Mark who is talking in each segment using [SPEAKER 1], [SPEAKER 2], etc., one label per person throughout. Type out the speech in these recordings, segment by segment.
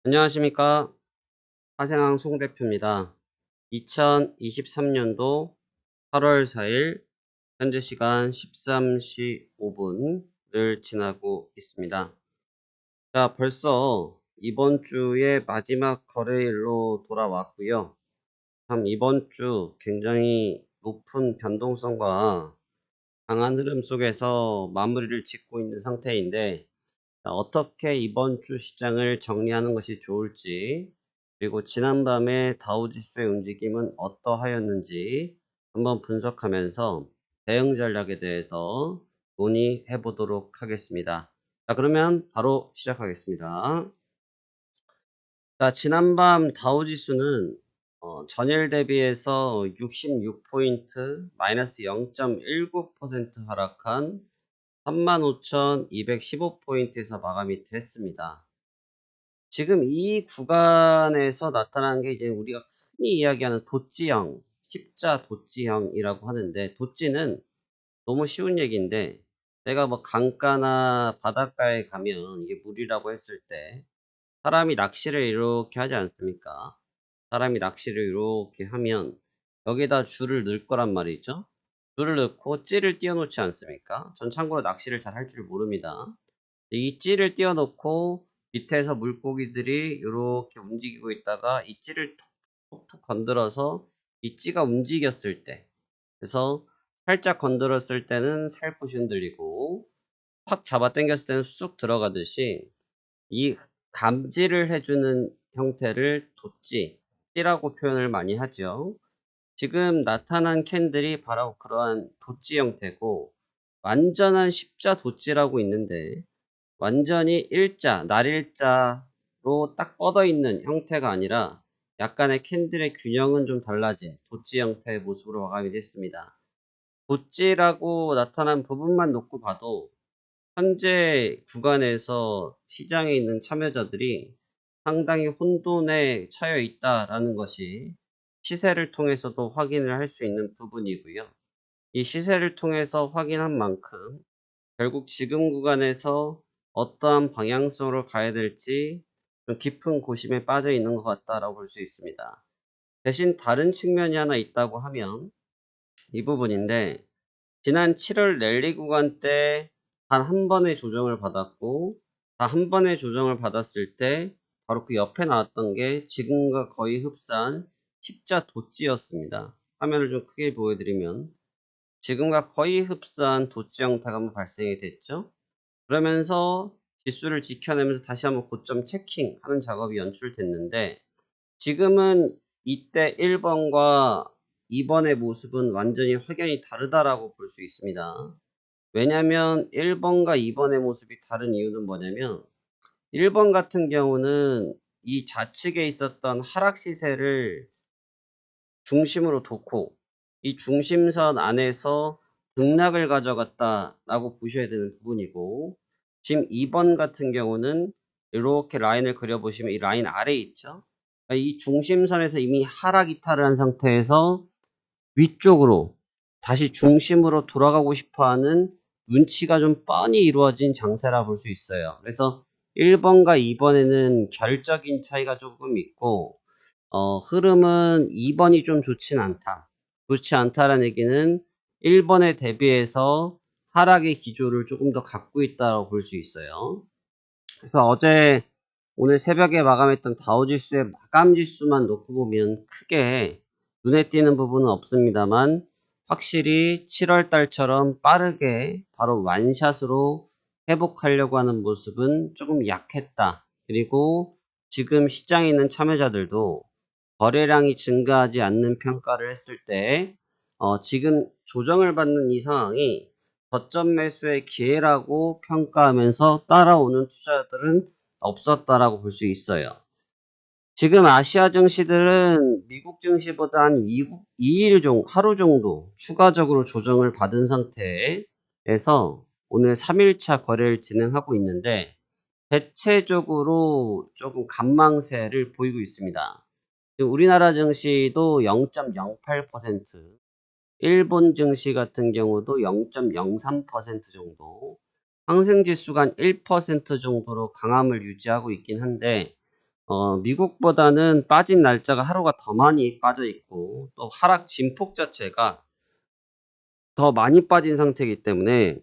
[SPEAKER 1] 안녕하십니까. 하생항 송 대표입니다. 2023년도 8월 4일 현재 시간 13시 5분을 지나고 있습니다. 자, 벌써 이번 주의 마지막 거래일로 돌아왔고요. 참 이번 주 굉장히 높은 변동성과 강한 흐름 속에서 마무리를 짓고 있는 상태인데, 자, 어떻게 이번 주 시장을 정리하는 것이 좋을지, 그리고 지난밤에 다우지수의 움직임은 어떠하였는지 한번 분석하면서 대응 전략에 대해서 논의해 보도록 하겠습니다. 자, 그러면 바로 시작하겠습니다. 자, 지난밤 다우지수는 전일 대비해서 66포인트 마이너스 0.19% 하락한 35,215포인트에서 마감이 됐습니다. 지금 이 구간에서 나타난 게 이제 우리가 흔히 이야기하는 도찌형, 십자 도찌형이라고 하는데, 도찌는 너무 쉬운 얘기인데, 내가 뭐 강가나 바닷가에 가면 이게 물이라고 했을 때 사람이 낚시를 이렇게 하지 않습니까? 사람이 낚시를 이렇게 하면 여기다 줄을 넣을 거란 말이죠. 줄을 넣고 찌를 띄워놓지 않습니까? 전 참고로 낚시를 잘 할 줄 모릅니다. 이 찌를 띄워놓고 밑에서 물고기들이 이렇게 움직이고 있다가 이 찌를 톡톡 건드려서 이 찌가 움직였을 때, 그래서 살짝 건드렸을 때는 살포시 흔들리고 확 잡아 당겼을 때는 쑥 들어가듯이 이 감지를 해주는 형태를 찌라고 표현을 많이 하죠. 지금 나타난 캔들이 바로 그러한 도찌 형태고, 완전한 십자 도찌라고 있는데 완전히 일자, 날일자로 딱 뻗어 있는 형태가 아니라 약간의 캔들의 균형은 좀 달라진 도찌 형태의 모습으로 마감이 됐습니다. 도찌라고 나타난 부분만 놓고 봐도 현재 구간에서 시장에 있는 참여자들이 상당히 혼돈에 처해 있다라는 것이 시세를 통해서도 확인을 할 수 있는 부분이고요. 이 시세를 통해서 확인한 만큼 결국 지금 구간에서 어떠한 방향성으로 가야 될지 좀 깊은 고심에 빠져 있는 것 같다라고 볼 수 있습니다. 대신 다른 측면이 하나 있다고 하면 이 부분인데, 지난 7월 랠리 구간 때 단 한 번의 조정을 받았고, 단 한 번의 조정을 받았을 때 바로 그 옆에 나왔던 게 지금과 거의 흡사한 십자 도찌였습니다. 화면을 좀 크게 보여드리면 지금과 거의 흡사한 도찌 형태가 한번 발생이 됐죠. 그러면서 지수를 지켜내면서 다시 한번 고점 체킹하는 작업이 연출됐는데, 지금은 이때 1번과 2번의 모습은 완전히 확연히 다르다라고 볼 수 있습니다. 왜냐면 1번과 2번의 모습이 다른 이유는 뭐냐면, 1번 같은 경우는 이 좌측에 있었던 하락 시세를 중심으로 뒀고 이 중심선 안에서 등락을 가져갔다라고 보셔야 되는 부분이고, 지금 2번 같은 경우는 이렇게 라인을 그려보시면 이 라인 아래에 있죠. 그러니까 이 중심선에서 이미 하락 이탈을 한 상태에서 위쪽으로 다시 중심으로 돌아가고 싶어하는 눈치가 좀 뻔히 이루어진 장세라 볼 수 있어요. 그래서 1번과 2번에는 결적인 차이가 조금 있고, 흐름은 2번이 좀 좋진 않다. 좋지 않다라는 얘기는 1번에 대비해서 하락의 기조를 조금 더 갖고 있다고 볼 수 있어요. 그래서 오늘 새벽에 마감했던 다우지수의 마감 지수만 놓고 보면 크게 눈에 띄는 부분은 없습니다만, 확실히 7월 달처럼 빠르게 바로 완샷으로 회복하려고 하는 모습은 조금 약했다. 그리고 지금 시장에 있는 참여자들도 거래량이 증가하지 않는 평가를 했을 때 지금 조정을 받는 이 상황이 저점 매수의 기회라고 평가하면서 따라오는 투자자들은 없었다라고 볼 수 있어요. 지금 아시아 증시들은 미국 증시보다 한 2일 하루 정도 추가적으로 조정을 받은 상태에서 오늘 3일차 거래를 진행하고 있는데, 대체적으로 조금 간망세를 보이고 있습니다. 우리나라 증시도 0.08%, 일본 증시 같은 경우도 0.03% 정도, 상승지수가 한 1% 정도로 강함을 유지하고 있긴 한데, 미국보다는 빠진 날짜가 하루가 더 많이 빠져 있고 또 하락 진폭 자체가 더 많이 빠진 상태이기 때문에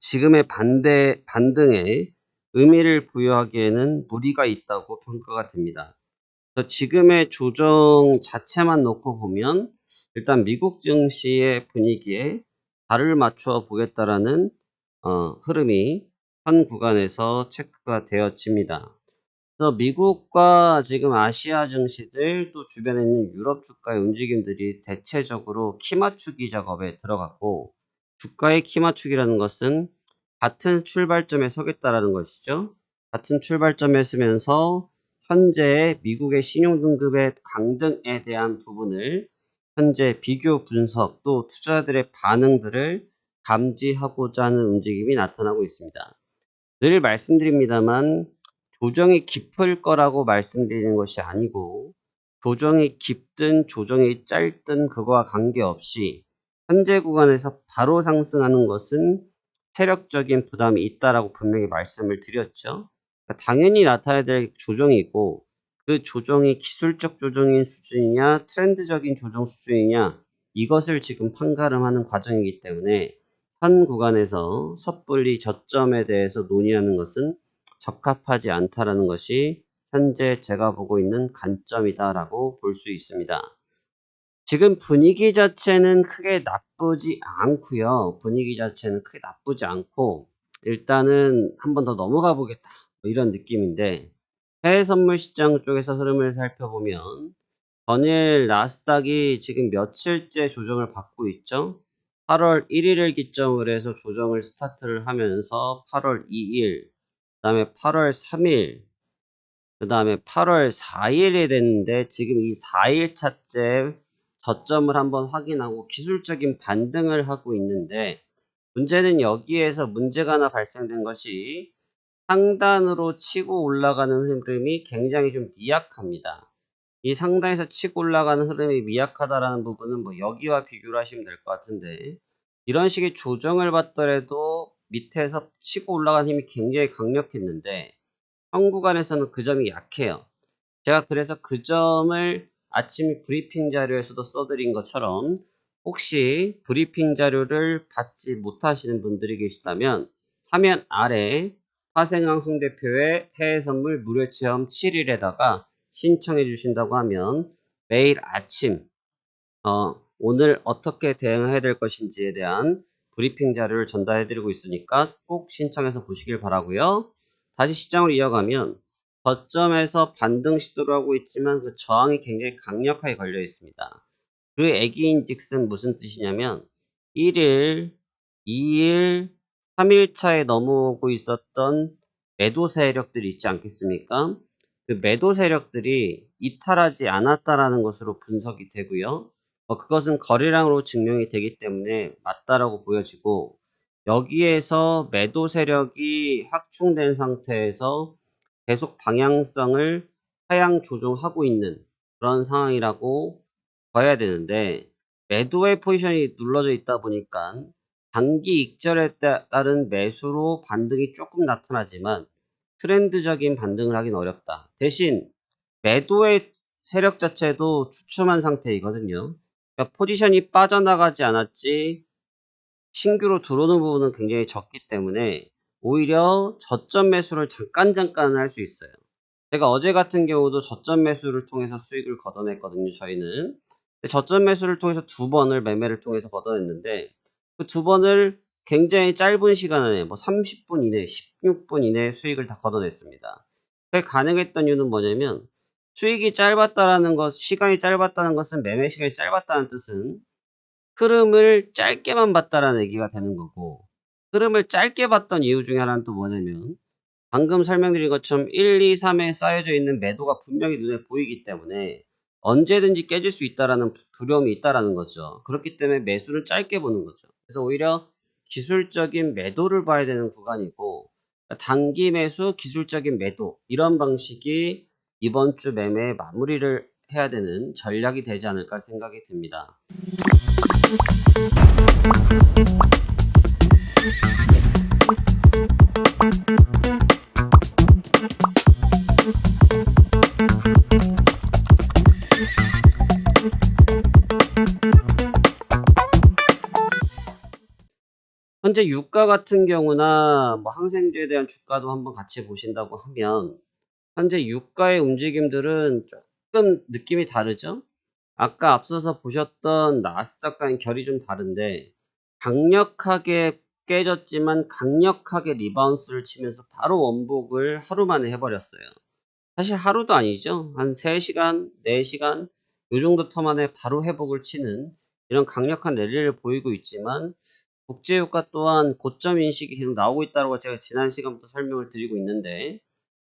[SPEAKER 1] 지금의 반등에 의미를 부여하기에는 무리가 있다고 평가가 됩니다. 그래서 지금의 조정 자체만 놓고 보면 일단 미국 증시의 분위기에 발을 맞추어 보겠다라는 흐름이 현 구간에서 체크가 되어집니다. 그래서 미국과 지금 아시아 증시들 또 주변에 있는 유럽 주가의 움직임들이 대체적으로 키 맞추기 작업에 들어갔고, 주가의 키 맞추기라는 것은 같은 출발점에 서겠다라는 것이죠. 같은 출발점에 서면서 현재 미국의 신용등급의 강등에 대한 부분을 현재 비교 분석 또 투자자들의 반응들을 감지하고자 하는 움직임이 나타나고 있습니다. 늘 말씀드립니다만 조정이 깊을 거라고 말씀드리는 것이 아니고 조정이 깊든 조정이 짧든 그거와 관계없이 현재 구간에서 바로 상승하는 것은 세력적인 부담이 있다라고 분명히 말씀을 드렸죠. 그러니까 당연히 나타나야 될 조정이고 그 조정이 기술적 조정인 수준이냐 트렌드적인 조정 수준이냐 이것을 지금 판가름하는 과정이기 때문에 현 구간에서 섣불리 저점에 대해서 논의하는 것은 적합하지 않다라는 것이 현재 제가 보고 있는 관점이다라고 볼 수 있습니다. 지금 분위기 자체는 크게 나쁘지 않고요. 분위기 자체는 크게 나쁘지 않고 일단은 한 번 더 넘어가 보겠다 뭐 이런 느낌인데, 해외 선물 시장 쪽에서 흐름을 살펴보면 전일 나스닥이 지금 며칠째 조정을 받고 있죠. 8월 1일을 기점으로 해서 조정을 스타트를 하면서 8월 2일, 그 다음에 8월 3일, 그 다음에 8월 4일이 됐는데 지금 이 4일차째 저점을 한번 확인하고 기술적인 반등을 하고 있는데, 문제는 여기에서 문제가 하나 발생된 것이 상단으로 치고 올라가는 흐름이 굉장히 좀 미약합니다. 이 상단에서 치고 올라가는 흐름이 미약하다라는 부분은 뭐 여기와 비교를 하시면 될 것 같은데, 이런 식의 조정을 받더라도 밑에서 치고 올라가는 힘이 굉장히 강력했는데 현 구간에서는 그 점이 약해요. 제가 그래서 그 점을 아침 브리핑 자료에서도 써드린 것처럼 혹시 브리핑 자료를 받지 못하시는 분들이 계시다면 화면 아래 화생방송 대표의 해외 선물 무료 체험 7일에다가 신청해 주신다고 하면 매일 아침 오늘 어떻게 대응해야 될 것인지에 대한 브리핑 자료를 전달해 드리고 있으니까 꼭 신청해서 보시길 바라고요. 다시 시장으로 이어가면 저점에서 반등 시도를 하고 있지만 그 저항이 굉장히 강력하게 걸려 있습니다. 그 애기인즉슨 무슨 뜻이냐면 1일, 2일, 3일 차에 넘어오고 있었던 매도 세력들이 있지 않겠습니까? 그 매도 세력들이 이탈하지 않았다라는 것으로 분석이 되고요. 그것은 거래량으로 증명이 되기 때문에 맞다라고 보여지고, 여기에서 매도 세력이 확충된 상태에서 계속 방향성을 하향 조정하고 있는 그런 상황이라고 봐야 되는데, 매도의 포지션이 눌러져 있다 보니까 단기 익절에 따른 매수로 반등이 조금 나타나지만 트렌드적인 반등을 하긴 어렵다. 대신 매도의 세력 자체도 주춤한 상태이거든요. 그러니까 포지션이 빠져나가지 않았지 신규로 들어오는 부분은 굉장히 적기 때문에 오히려 저점 매수를 잠깐 할 수 있어요. 제가 어제 같은 경우도 저점 매수를 통해서 수익을 걷어냈거든요. 저희는 저점 매수를 통해서 2번을 매매를 통해서 걷어냈는데 그 2번을 굉장히 짧은 시간 안에 뭐 30분 이내, 16분 이내에 수익을 다 걷어냈습니다. 그게 가능했던 이유는 뭐냐면 수익이 짧았다라는 것, 시간이 짧았다는 것은 매매 시간이 짧았다는 뜻은 흐름을 짧게만 봤다라는 얘기가 되는 거고, 흐름을 짧게 봤던 이유 중에 하나는 또 뭐냐면 방금 설명드린 것처럼 1, 2, 3에 쌓여져 있는 매도가 분명히 눈에 보이기 때문에 언제든지 깨질 수 있다라는 두려움이 있다라는 거죠. 그렇기 때문에 매수를 짧게 보는 거죠. 그래서 오히려 기술적인 매도를 봐야 되는 구간이고, 단기 매수, 기술적인 매도 이런 방식이 이번 주 매매의 마무리를 해야 되는 전략이 되지 않을까 생각이 듭니다. 현재 유가 같은 경우나 뭐 항생제에 대한 주가도 한번 같이 보신다고 하면 현재 유가의 움직임들은 조금 느낌이 다르죠? 아까 앞서서 보셨던 나스닥과는 결이 좀 다른데 강력하게 깨졌지만 강력하게 리바운스를 치면서 바로 원복을 하루 만에 해버렸어요. 사실 하루도 아니죠. 한 3시간, 4시간 요 정도 터 만에 바로 회복을 치는 이런 강력한 랠리를 보이고 있지만 국제유가 또한 고점 인식이 계속 나오고 있다고 제가 지난 시간부터 설명을 드리고 있는데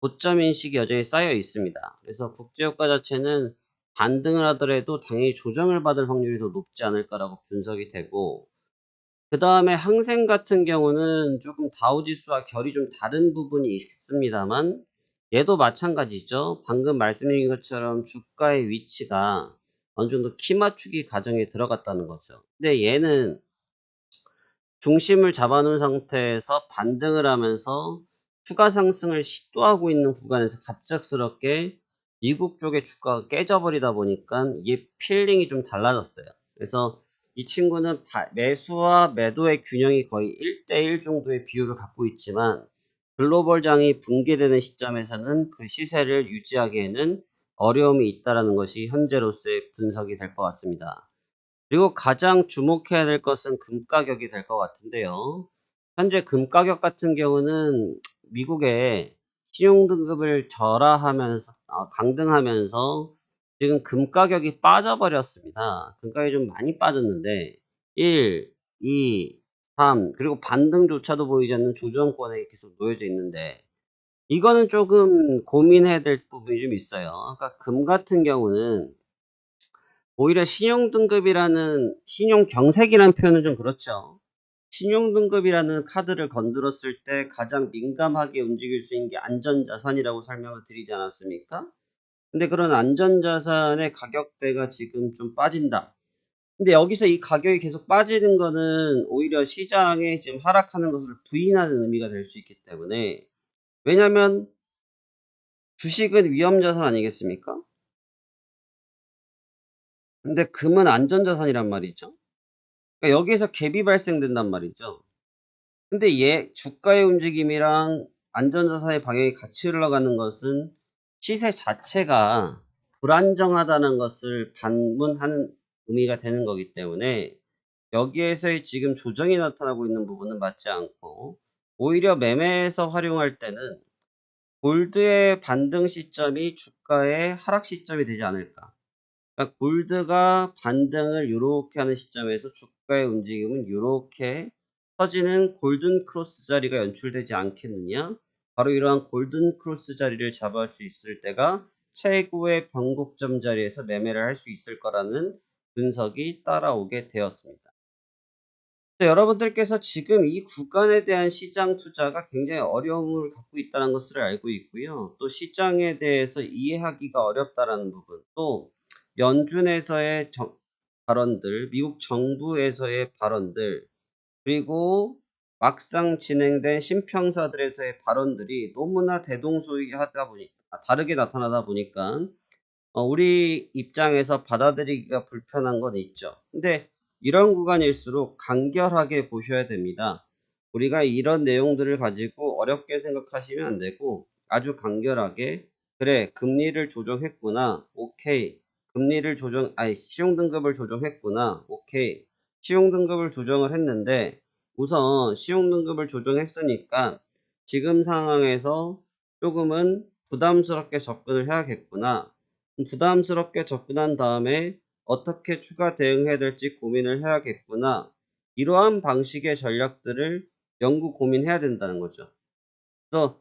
[SPEAKER 1] 고점 인식이 여전히 쌓여 있습니다. 그래서 국제유가 자체는 반등을 하더라도 당연히 조정을 받을 확률이 더 높지 않을까라고 분석이 되고, 그 다음에 항생 같은 경우는 조금 다우지수와 결이 좀 다른 부분이 있습니다만 얘도 마찬가지죠. 방금 말씀드린 것처럼 주가의 위치가 어느 정도 키 맞추기 과정에 들어갔다는 거죠. 근데 얘는 중심을 잡아놓은 상태에서 반등을 하면서 추가 상승을 시도하고 있는 구간에서 갑작스럽게 미국 쪽의 주가가 깨져버리다 보니까 이게 필링이 좀 달라졌어요. 그래서 이 친구는 매수와 매도의 균형이 거의 1대1 정도의 비율을 갖고 있지만 글로벌장이 붕괴되는 시점에서는 그 시세를 유지하기에는 어려움이 있다는 것이 현재로서의 분석이 될 것 같습니다. 그리고 가장 주목해야 될 것은 금 가격이 될 것 같은데요. 현재 금 가격 같은 경우는 미국의 신용등급을 절하하면서 강등하면서 지금 금 가격이 빠져버렸습니다. 금 가격이 좀 많이 빠졌는데 1, 2, 3 그리고 반등조차도 보이지 않는 조정권에 계속 놓여져 있는데 이거는 조금 고민해야 될 부분이 좀 있어요. 그러니까 금 같은 경우는 오히려 신용경색이라는 표현은 좀 그렇죠. 신용등급이라는 카드를 건드렸을 때 가장 민감하게 움직일 수 있는 게 안전자산이라고 설명을 드리지 않았습니까? 근데 그런 안전자산의 가격대가 지금 좀 빠진다. 근데 여기서 이 가격이 계속 빠지는 거는 오히려 시장에 지금 하락하는 것을 부인하는 의미가 될 수 있기 때문에, 왜냐면 주식은 위험자산 아니겠습니까? 근데 금은 안전자산이란 말이죠. 그러니까 여기에서 갭이 발생된단 말이죠. 근데 주가의 움직임이랑 안전자산의 방향이 같이 흘러가는 것은 시세 자체가 불안정하다는 것을 반문하는 의미가 되는 거기 때문에 여기에서의 지금 조정이 나타나고 있는 부분은 맞지 않고, 오히려 매매에서 활용할 때는 골드의 반등 시점이 주가의 하락 시점이 되지 않을까. 그러니까 골드가 반등을 요렇게 하는 시점에서 주가의 움직임은 요렇게 터지는 골든 크로스 자리가 연출되지 않겠느냐. 바로 이러한 골든 크로스 자리를 잡을 수 있을 때가 최고의 변곡점 자리에서 매매를 할 수 있을 거라는 분석이 따라오게 되었습니다. 여러분들께서 지금 이 구간에 대한 시장 투자가 굉장히 어려움을 갖고 있다는 것을 알고 있고요. 또 시장에 대해서 이해하기가 어렵다라는 부분, 또 연준에서의 발언들, 미국 정부에서의 발언들, 그리고 막상 진행된 신평사들에서의 발언들이 너무나 대동소이하다 보니까 다르게 나타나다 보니까 우리 입장에서 받아들이기가 불편한 건 있죠. 근데 이런 구간일수록 간결하게 보셔야 됩니다. 우리가 이런 내용들을 가지고 어렵게 생각하시면 안 되고 아주 간결하게, 그래 금리를 조정했구나, 오케이. 시용등급을 조정했구나, 오케이. 시용등급을 조정을 했는데 우선 시용등급을 조정했으니까 지금 상황에서 조금은 부담스럽게 접근을 해야겠구나. 부담스럽게 접근한 다음에 어떻게 추가 대응해야 될지 고민을 해야겠구나. 이러한 방식의 전략들을 고민해야 된다는 거죠. 그래서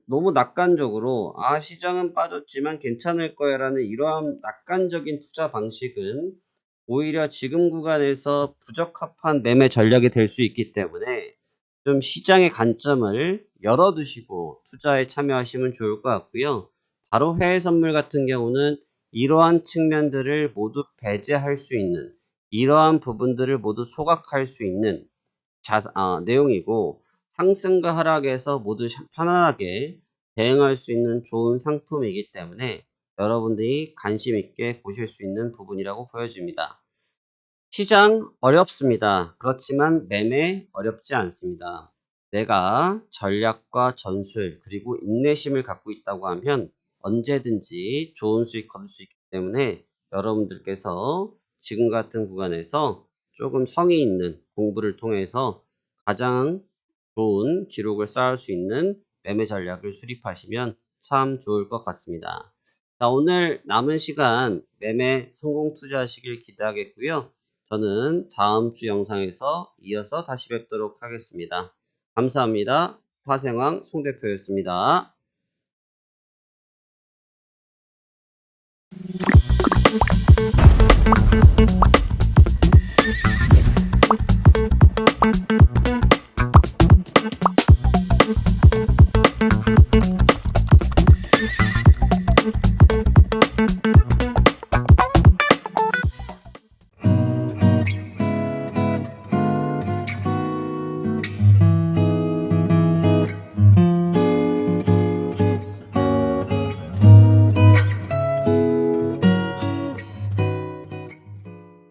[SPEAKER 1] 너무 낙관적으로 시장은 빠졌지만 괜찮을 거야 라는 이러한 낙관적인 투자 방식은 오히려 지금 구간에서 부적합한 매매 전략이 될 수 있기 때문에 좀 시장의 관점을 열어두시고 투자에 참여하시면 좋을 것 같고요. 바로 해외 선물 같은 경우는 이러한 측면들을 모두 배제할 수 있는, 이러한 부분들을 모두 소각할 수 있는 내용이고, 상승과 하락에서 모두 편안하게 대응할 수 있는 좋은 상품이기 때문에 여러분들이 관심 있게 보실 수 있는 부분이라고 보여집니다. 시장 어렵습니다. 그렇지만 매매 어렵지 않습니다. 내가 전략과 전술 그리고 인내심을 갖고 있다고 하면 언제든지 좋은 수익 거둘 수 있기 때문에 여러분들께서 지금 같은 구간에서 조금 성의 있는 공부를 통해서 가장 좋은 기록을 쌓을 수 있는 매매 전략을 수립하시면 참 좋을 것 같습니다. 자, 오늘 남은 시간 매매 성공 투자하시길 기대하겠고요. 저는 다음 주 영상에서 이어서 다시 뵙도록 하겠습니다. 감사합니다. 화생왕 송 대표였습니다.